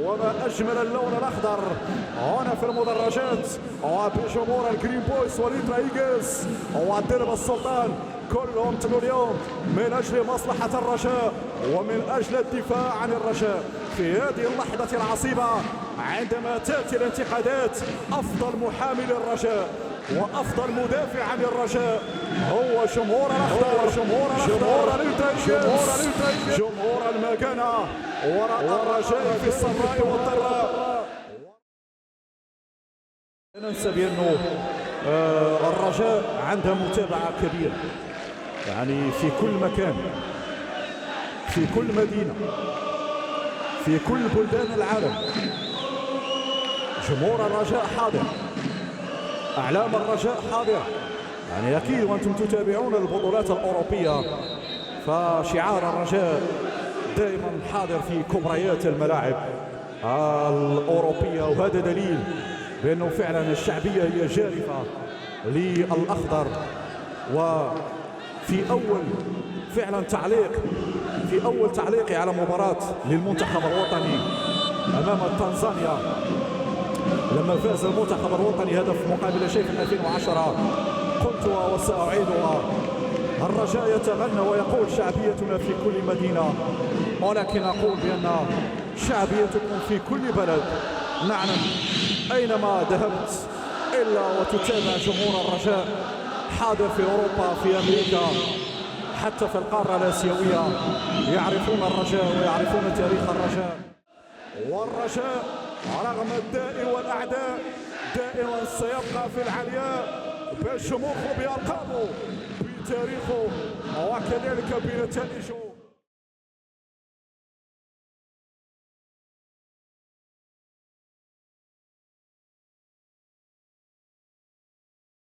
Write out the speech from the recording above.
وما أجمل اللون الأخضر هنا في المدرجات وبجمهور الجرين بويس وليد ايجلز والدرب السلطان كلهم طلعوا اليوم من أجل مصلحة الرجاء ومن أجل الدفاع عن الرجاء في هذه اللحظة العصيبة عندما تأتي الانتقادات. أفضل محامي للرجاء وأفضل مدافع عن الرجاء هو جمهور الأخضر، جمهور المكانة وراء الرجاء في السراء والضراء. لا ننسى بأنه الرجاء عندها متابعة كبيرة، يعني في كل مكان، في كل مدينة، في كل بلدان العالم جمهور الرجاء حاضر، أعلام الرجاء حاضرة. يعني أكيد وأنتم تتابعون البطولات الأوروبية فشعار الرجاء دائما حاضر في كبريات الملاعب الأوروبية، وهذا دليل بأنه فعلا الشعبية هي جارفة للأخضر. وفي أول فعلا تعليقي على مباراة للمنتخب الوطني أمام تنزانيا لما فاز المنتخب الوطني هدف مقابل شيء في 2010 قلت وسأعيدها: الرجاء يتغنى ويقول شعبيتنا في كل مدينة، ولكن أقول بأن شعبيتكم في كل بلد. نعلم أينما ذهبت إلا وتتابع جمهور الرجاء حاضر في أوروبا، في أمريكا، حتى في القارة الآسيوية يعرفون الرجاء ويعرفون تاريخ الرجاء. والرجاء رغم الداء والأعداء دائما سيبقى في العلياء بشموخه بألقابه بتاريخه وكذلك بنتائجه.